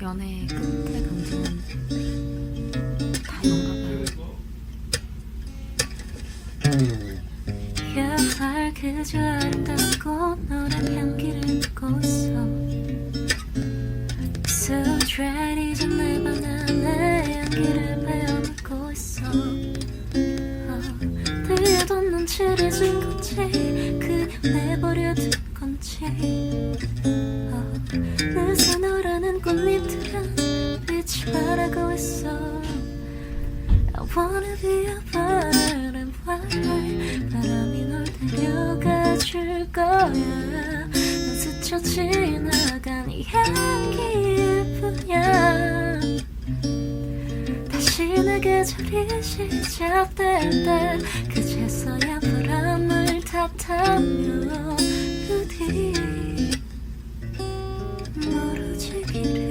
연애의 끝의 감정은 다 용감해요. 날 그저 아름답고 노란 향기를 맡고 있어. So dread 이제 내 방 안에 향기를 배어먹고 있어. 뒤에도 눈치를 준 건지 그냥 내버려둔 건지. 느새 너라는 꽃잎들은 빛이 바라고 있어. I wanna be a bird and fly. 바람이 널 데려가 줄 거야. 넌 스쳐 지나간 이 향기뿐이야. 다시 내 계절이 시작될 때 그제서야 바람을 탓하며 부디 멀어지기를.